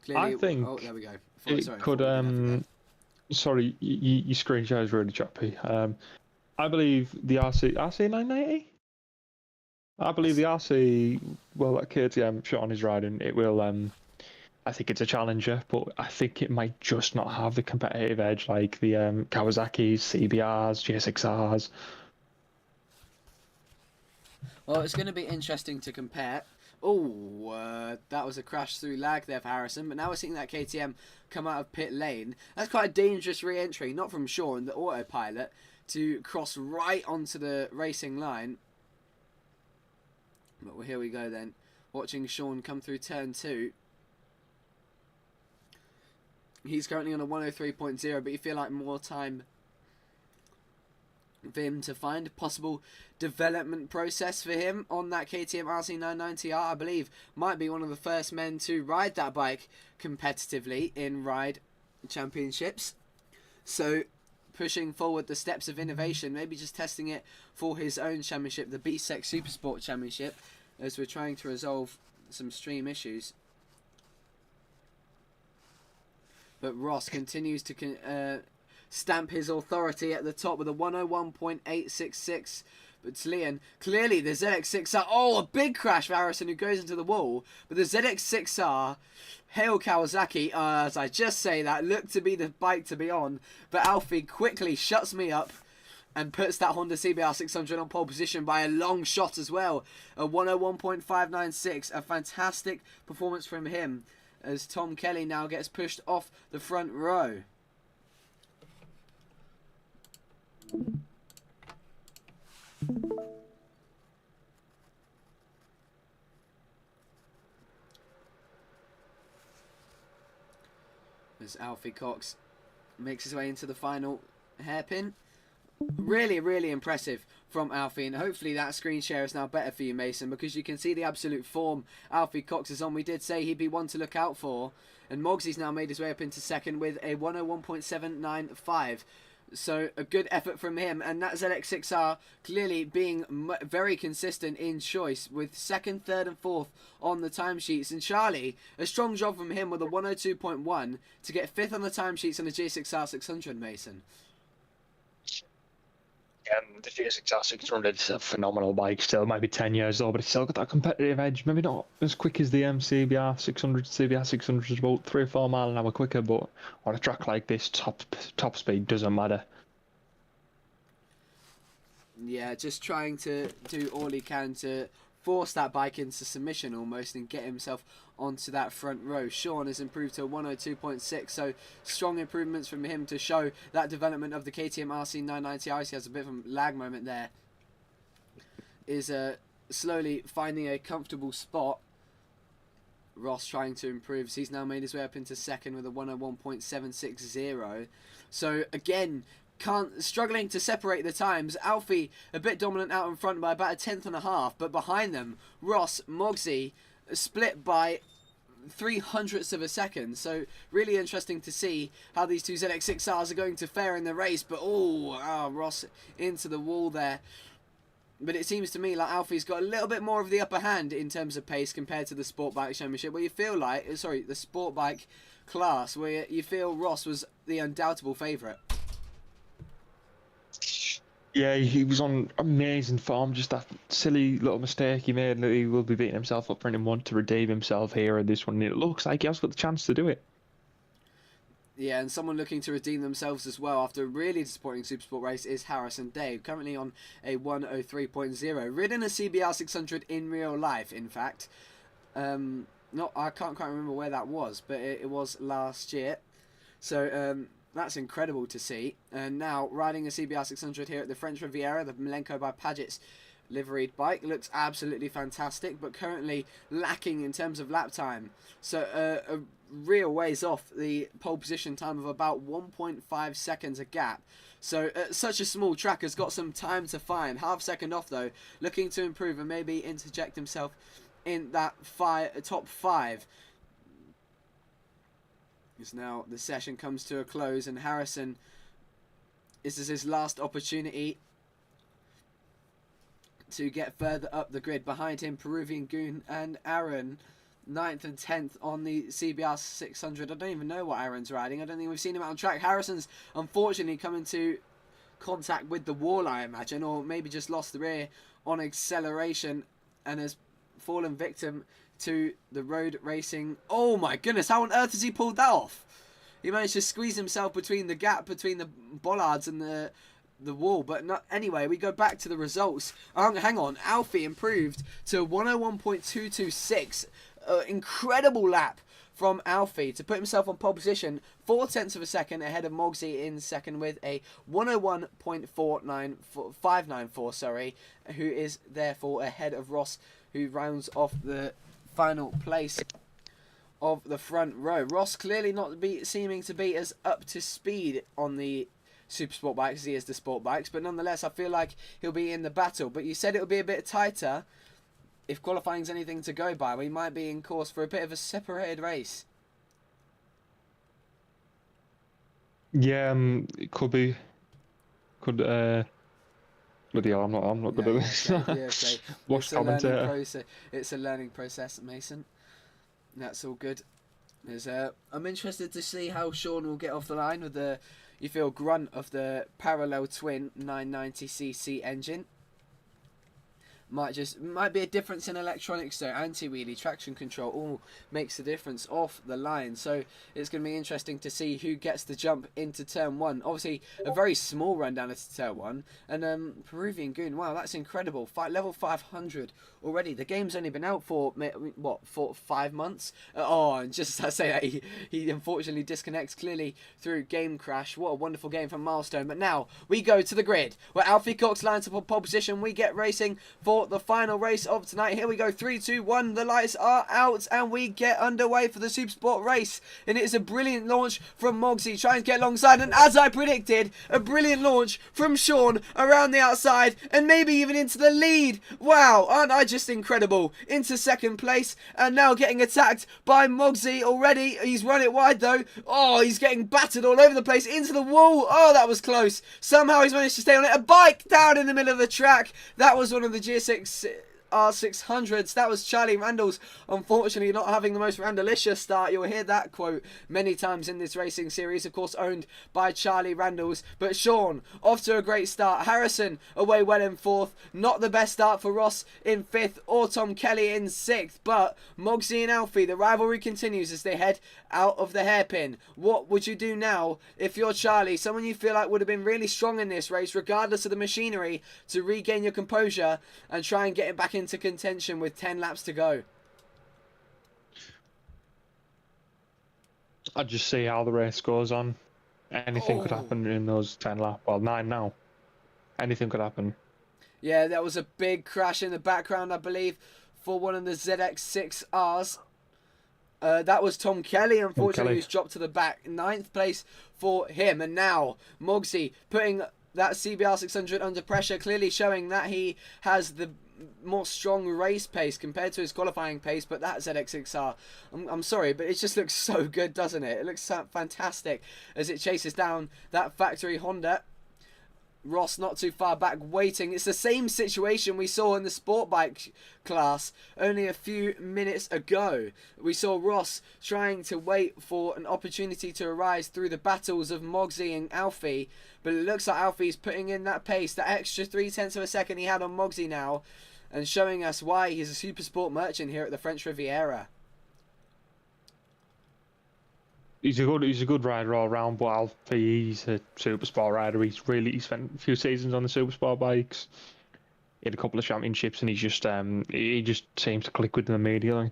Clearly, I think oh, there we go. it could. Sorry, your screen share is really choppy. I believe the RC990. I believe the RC. Well, that KTM Sean is riding. It will. I think it's a challenger, but I think it might just not have the competitive edge like the Kawasaki's, CBRs, GSX-Rs. Well, it's going to be interesting to compare. Oh, that was a crash through lag there for Harrison, but now we're seeing that KTM come out of pit lane. That's quite a dangerous re-entry, not from Sean, the autopilot, to cross right onto the racing line. But well, here we go then, watching Sean come through turn 2. He's currently on a 103.0, but you feel like more time for him to find a possible development process for him on that KTM RC990R. I believe might be one of the first men to ride that bike competitively in ride championships. So pushing forward the steps of innovation, maybe just testing it for his own championship, the BSEC Supersport Championship, as we're trying to resolve some stream issues. But Ross continues to stamp his authority at the top with a 101.866. But Leon, clearly the ZX6R, oh, a big crash for Harrison who goes into the wall. But the ZX6R, hail Kawasaki, as I just say that, looked to be the bike to be on. But Alfie quickly shuts me up and puts that Honda CBR 600 on pole position by a long shot as well. A 101.596, a fantastic performance from him, as Tom Kelly now gets pushed off the front row. As Alfie Cox makes his way into the final hairpin. Really, really impressive from Alfie, and hopefully that screen share is now better for you, Mason, because you can see the absolute form Alfie Cox is on. We did say he'd be one to look out for, and Mogsy's now made his way up into second with a 101.795. So a good effort from him, and that ZX6R clearly being very consistent in choice with second, third and fourth on the timesheets. And Charlie, a strong job from him with a 102.1 to get fifth on the timesheets on the G6R 600, Mason. The GSX-R 600 is a phenomenal bike still, maybe 10 years old, but it's still got that competitive edge. Maybe not as quick as the CBR 600. CBR 600 is about 3 or 4 mile an hour quicker, but on a track like this, top speed doesn't matter. Yeah, just trying to do all he can to force that bike into submission almost and get himself onto that front row. Sean has improved to a 102.6, so strong improvements from him to show that development of the KTM RC990R. He has a bit of a lag moment there. Is slowly finding a comfortable spot. Ross trying to improve, so he's now made his way up into second with a 101.760. So again, struggling to separate the times. Alfie a bit dominant out in front by about a tenth and a half, but behind them Ross, Mogsy split by 0.03 of a second. So really interesting to see how these two ZX6Rs are going to fare in the race. But Ross into the wall there. But it seems to me like Alfie's got a little bit more of the upper hand in terms of pace compared to the Sport Bike Championship, where you feel like, the Sport Bike class, where you feel Ross was the undoubtable favourite. Yeah, he was on amazing form. Just that silly little mistake he made, he will be beating himself up for, and want to redeem himself here in this one. It looks like he has got the chance to do it. Yeah, and someone looking to redeem themselves as well after a really disappointing Supersport race is Harrison Dave, currently on a 103.0, ridden a CBR 600 in real life, in fact. I can't quite remember where that was, but it was last year. So that's incredible to see. And now riding a CBR 600 here at the French Riviera, the Malenko by Paget's liveried bike, looks absolutely fantastic, but currently lacking in terms of lap time. So a real ways off the pole position time of about 1.5 seconds a gap. So such a small track has got some time to find. Half second off though, looking to improve and maybe interject himself in that top 5. As now the session comes to a close and Harrison, this is his last opportunity to get further up the grid. Behind him, Peruvian Goon and Aaron, 9th and 10th on the CBR 600. I don't even know what Aaron's riding. I don't think we've seen him out on track. Harrison's unfortunately come into contact with the wall, I imagine, or maybe just lost the rear on acceleration and has fallen victim to the road racing. Oh my goodness, how on earth has he pulled that off? He managed to squeeze himself between the gap between the bollards and the wall. But not, anyway, we go back to the results. Hang on, Alfie improved to 101.226. Incredible lap from Alfie to put himself on pole position, 0.4 of a second ahead of Mogsy in second with a 101.594, sorry, who is therefore ahead of Ross, who rounds off the final place of the front row. Ross clearly not seeming to be as up to speed on the Super Sport bikes as he is the Sport bikes, but nonetheless I feel like he'll be in the battle. But you said it would be a bit tighter. If qualifying's anything to go by, we might be in course for a bit of a separated race. Yeah, it could be. Bloody hell, I'm not good at this. Okay. Watch commentator. It's a learning process, Mason. That's all good. I'm interested to see how Sean will get off the line with the, you feel, grunt of the parallel twin 990cc engine. Might be a difference in electronics though. Anti-wheelie, traction control, all makes the difference off the line. So it's going to be interesting to see who gets the jump into turn 1. Obviously a very small run down into turn 1. And Peruvian Goon, wow, that's incredible. Level 500 already. The game's only been out for, what, 5 months? And just as I say that, he unfortunately disconnects clearly through game crash. What a wonderful game from Milestone. But now we go to the grid where Alfie Cox lines up on pole position. We get racing for the final race of tonight. Here we go, 3, 2, 1. The lights are out and we get underway for the Super Sport race. And it is a brilliant launch from Mogsy, trying to get alongside. And as I predicted, a brilliant launch from Sean around the outside and maybe even into the lead. Wow, aren't I just incredible? Into second place and now getting attacked by Mogsy already. He's run it wide though. Oh, he's getting battered all over the place into the wall. Oh, that was close. Somehow he's managed to stay on it. A bike down in the middle of the track. That was one of the GSX R600s. That was Charlie Randall's, unfortunately not having the most Randalicious start. You'll hear that quote many times in this racing series, of course owned by Charlie Randall's. But Sean off to a great start. Harrison away well in 4th. Not the best start for Ross in 5th or Tom Kelly in 6th. But Mogsy and Alfie, the rivalry continues as they head out of the hairpin. What would you do now if you're Charlie, someone you feel like would have been really strong in this race regardless of the machinery, to regain your composure and try and get it back into contention with 10 laps to go? I'd just see how the race goes on. Anything could happen in those 10 laps. Well, 9 now. Anything could happen. Yeah, there was a big crash in the background, I believe, for one of the ZX6Rs. That was Tom Kelly, unfortunately, who's dropped to the back. 9th place for him. And now Mogsy putting that CBR 600 under pressure, clearly showing that he has the more strong race pace compared to his qualifying pace, but that ZX6R, I'm sorry, but it just looks so good, doesn't it? It looks so fantastic as it chases down that factory Honda. Ross not too far back waiting. It's the same situation we saw in the sport bike class only a few minutes ago. We saw Ross trying to wait for an opportunity to arise through the battles of Mogsy and Alfie, but it looks like Alfie's putting in that pace, that extra 0.3 of a second he had on Mogsy now, and showing us why he's a super sport merchant here at the French Riviera. He's a good rider all round, but Alfie, he's a super sport rider. He spent a few seasons on the super sport bikes. He had a couple of championships, and he just seems to click with them immediately.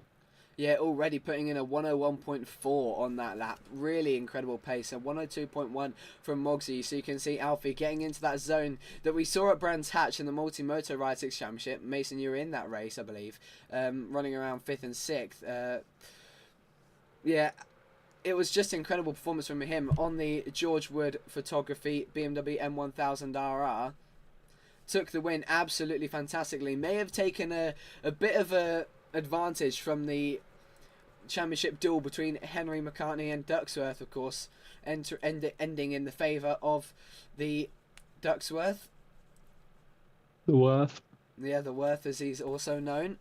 Yeah, already putting in a 101.4 on that lap. Really incredible pace. A 102.1 from Mogsy. So you can see Alfie getting into that zone that we saw at Brands Hatch in the Multi-Moto Ride 6 Championship. Mason, you were in that race, I believe. Running around 5th and 6th. Yeah, it was just incredible performance from him on the George Wood Photography BMW M1000RR. Took the win absolutely fantastically. May have taken a bit of a advantage from the championship duel between Henry McCartney and Ducksworth, of course, ending in the favour of the Ducksworth. The Worth. Yeah, the Worth, as he's also known.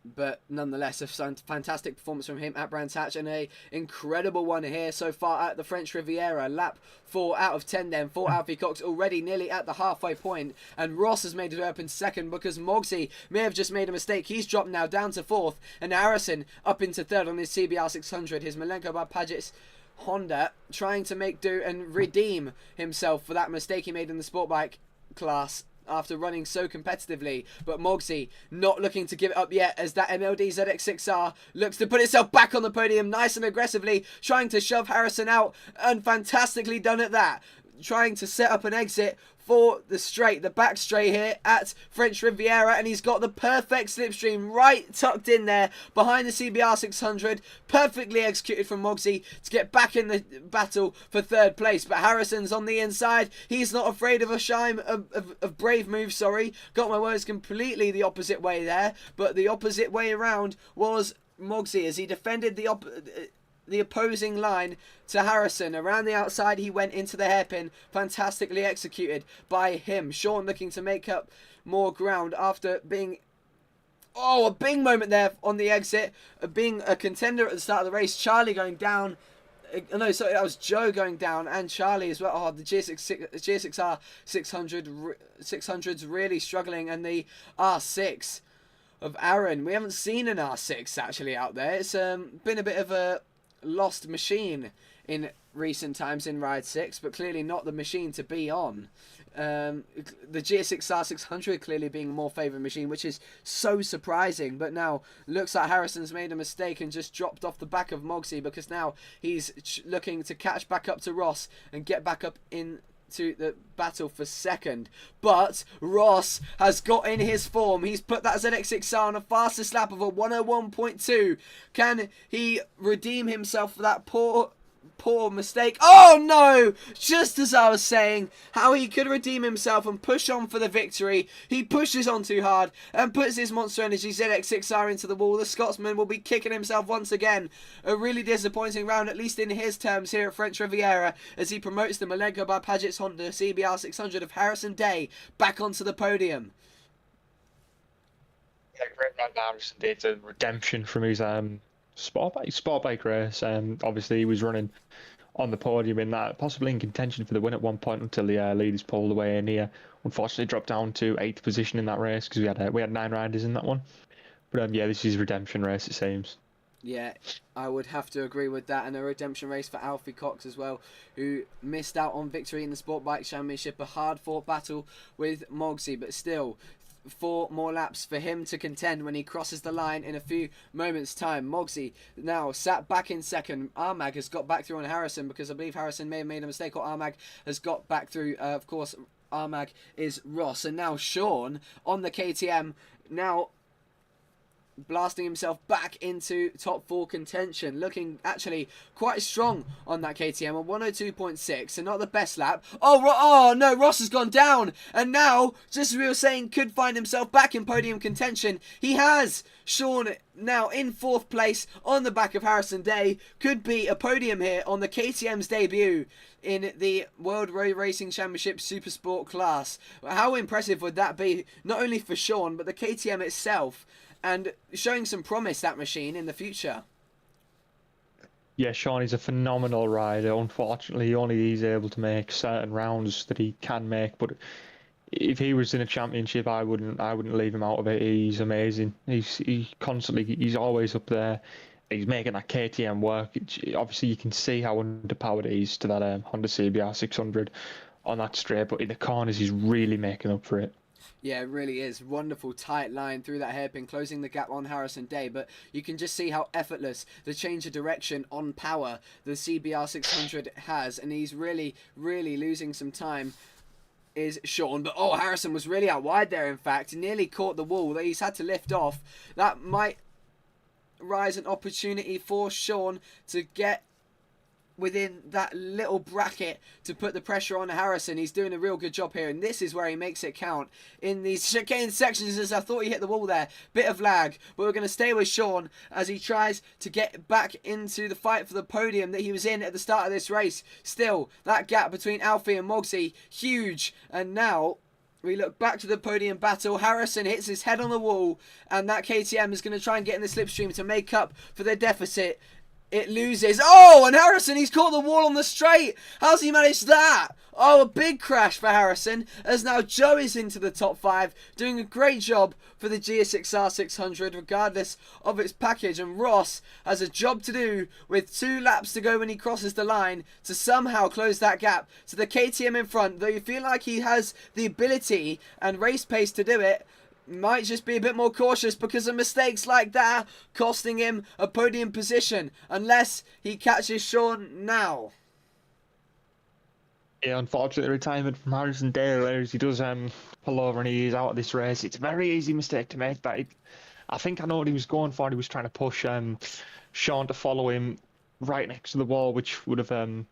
But nonetheless, a fantastic performance from him at Brands Hatch, and a incredible one here so far at the French Riviera. Lap 4 out of 10 then for Alfie Cox, already nearly at the halfway point, and Ross has made it up in second because Mogsy may have just made a mistake. He's dropped now down to 4th, and Harrison up into 3rd on his CBR 600, his Malenko by Paget's Honda, trying to make do and redeem himself for that mistake he made in the sport bike class after running so competitively. But Mogsy not looking to give it up yet, as that MLD ZX6R looks to put itself back on the podium nice and aggressively, trying to shove Harrison out, and fantastically done at that, trying to set up an exit for the back straight here at French Riviera, and he's got the perfect slipstream right tucked in there behind the CBR 600, perfectly executed from Mogsy to get back in the battle for 3rd place. But Harrison's on the inside, he's not afraid of a brave move, got my words completely the opposite way there, but the opposite way around was Mogsy as he defended the opposing line to Harrison. Around the outside he went into the hairpin, fantastically executed by him. Sean looking to make up more ground after being a big moment there on the exit, being a contender at the start of the race. Charlie going down. No, sorry, that was Joe going down, and Charlie as well. Oh, the GSXR 600's really struggling, and the R6 of Aaron. We haven't seen an R6 actually out there. It's been a bit of a lost machine in recent times in Ride 6, but clearly not the machine to be on. The GSXR 600 clearly being a more favoured machine, which is so surprising. But now looks like Harrison's made a mistake and just dropped off the back of Mogsy, because now he's looking to catch back up to Ross and get back up in to the battle for 2nd. But Ross has got in his form. He's put that ZX6R on a fastest lap of a 101.2. Can he redeem himself for that poor mistake? Oh no! Just as I was saying how he could redeem himself and push on for the victory, he pushes on too hard and puts his Monster Energy ZX6R into the wall. The Scotsman will be kicking himself once again. A really disappointing round, at least in his terms, here at French Riviera, as he promotes the Malenko by Paget's Honda CBR 600 of Harrison Day back onto the podium. Yeah, great run down. It's a redemption from his sport bike race. Obviously he was running on the podium in that, possibly in contention for the win at one point until the leaders pulled away, and he unfortunately dropped down to 8th position in that race because we had 9 riders in that one. But yeah, this is a redemption race, it seems. Yeah, I would have to agree with that, and a redemption race for Alfie Cox as well, who missed out on victory in the Sport Bike Championship. A hard-fought battle with Mogsy, but still 4 more laps for him to contend when he crosses the line in a few moments' time. Mogsy now sat back in 2nd. Armag has got back through on Harrison, because I believe Harrison may have made a mistake, or Armag has got back through. Of course, Armag is Ross. And now Sean on the KTM. Now blasting himself back into top 4 contention, looking actually quite strong on that KTM, a 102.6, so not the best lap. Oh no, Ross has gone down, and now, just as we were saying, could find himself back in podium contention. He has. Sean now in 4th place on the back of Harrison Day. Could be a podium here on the KTM's debut in the World Road Racing Championship Supersport class. How impressive would that be, not only for Sean, but the KTM itself, and showing some promise, that machine, in the future. Yeah, Sean is a phenomenal rider. Unfortunately, only he's able to make certain rounds that he can make. But if he was in a championship, I wouldn't leave him out of it. He's amazing. He's always up there. He's making that KTM work. Obviously, you can see how underpowered he is to that Honda CBR 600 on that straight. But in the corners, he's really making up for it. Yeah, it really is. Wonderful tight line through that hairpin, closing the gap on Harrison Day. But you can just see how effortless the change of direction on power the CBR 600 has. And he's really, really losing some time, is Sean. But Harrison was really out wide there, in fact. He nearly caught the wall. He's had to lift off. That might rise an opportunity for Sean to get within that little bracket to put the pressure on Harrison. He's doing a real good job here, and this is where he makes it count in these chicane sections. As I thought he hit the wall there, bit of lag, but we're going to stay with Sean as he tries to get back into the fight for the podium that he was in at the start of this race. Still, that gap between Alfie and Mogsy, huge, and now we look back to the podium battle. Harrison hits his head on the wall, and that KTM is going to try and get in the slipstream to make up for their deficit. It loses. And Harrison, he's caught the wall on the straight. How's he managed that? A big crash for Harrison, as now Joe is into the top 5, doing a great job for the GSX-R 600, regardless of its package. And Ross has a job to do with 2 laps to go when he crosses the line to somehow close that gap to the KTM in front, though you feel like he has the ability and race pace to do it. Might just be a bit more cautious because of mistakes like that costing him a podium position, unless he catches Sean now. Yeah, unfortunately, retirement from Harrison Dale, as he does pull over and he is out of this race. It's a very easy mistake to make, but I think I know what he was going for. He was trying to push Sean to follow him right next to the wall, which would have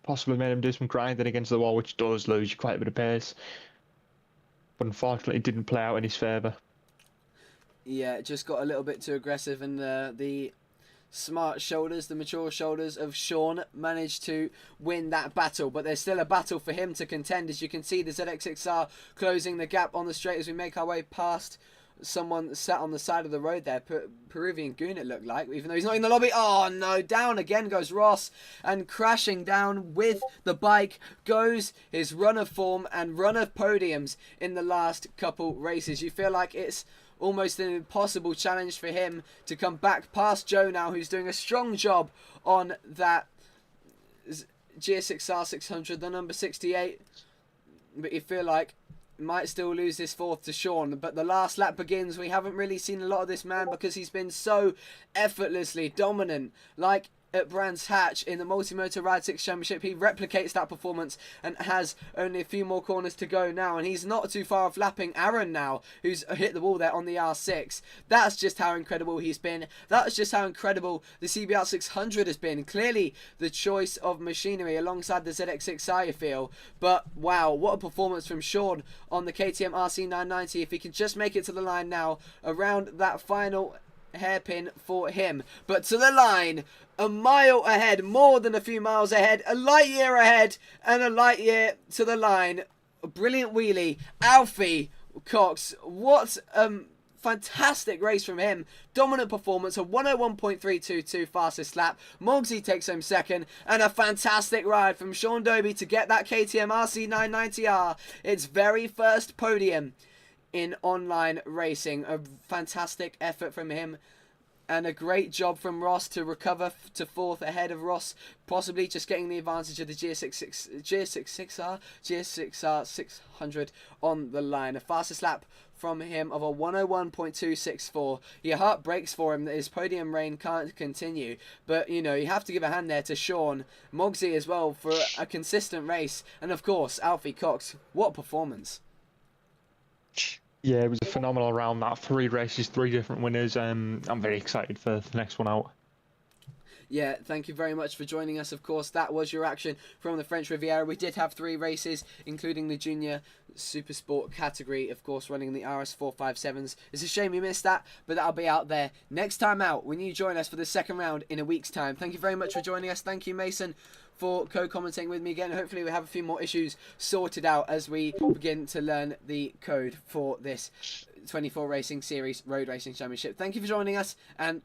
possibly made him do some grinding against the wall, which does lose you quite a bit of pace. But unfortunately, it didn't play out in his favour. Yeah, it just got a little bit too aggressive, and the smart shoulders, the mature shoulders of Sean managed to win that battle. But there's still a battle for him to contend. As you can see, the ZX6R closing the gap on the straight as we make our way past someone sat on the side of the road there. Peruvian Goon, it looked like, even though he's not in the lobby. No, down again goes Ross, and crashing down with the bike goes his run of form and run of podiums in the last couple races. You feel like it's almost an impossible challenge for him to come back past Joe now, who's doing a strong job on that GSX-R 600, the number 68. But you feel like might still lose this 4th to Sean. But the last lap begins. We haven't really seen a lot of this man because he's been so effortlessly dominant. Like at Brands Hatch in the Multi-Motor Ride 6 Championship, he replicates that performance and has only a few more corners to go now, and he's not too far off lapping Aaron now, who's hit the wall there on the R6. That's just how incredible he's been. That's just how incredible the CBR 600 has been. Clearly the choice of machinery alongside the ZX6i, I feel. But wow, what a performance from Sean on the KTM RC990. If he can just make it to the line now around that final hairpin for him. But to the line, a mile ahead, more than a few miles ahead, a light year ahead, and a light year to the line. A brilliant wheelie. Alfie Cox, what fantastic race from him. Dominant performance, a 101.322 fastest lap. Mogsy takes home 2nd, and a fantastic ride from Sean Doby to get that KTM RC990R its very first podium in online racing. A fantastic effort from him, and a great job from Ross to recover to 4th ahead of Ross, possibly just getting the advantage of the GSX6R 600 on the line. A fastest lap from him of a 101.264. Your heart breaks for him that his podium reign can't continue, but you know, you have to give a hand there to Sean, Mogsy as well for a consistent race, and of course Alfie Cox. What a performance. Yeah, it was a phenomenal round. That 3 races, 3 different winners. I'm very excited for the next one out. Yeah, thank you very much for joining us. Of course, that was your action from the French Riviera. We did have 3 races, including the junior super sport category, of course, running the RS457s. It's a shame you missed that, but that'll be out there next time out when you join us for the second round in a week's time. Thank you very much for joining us. Thank you, Mason, for co-commentating with me again. Hopefully we have a few more issues sorted out as we begin to learn the code for this 24 Racing Series Road Racing Championship. Thank you for joining us, and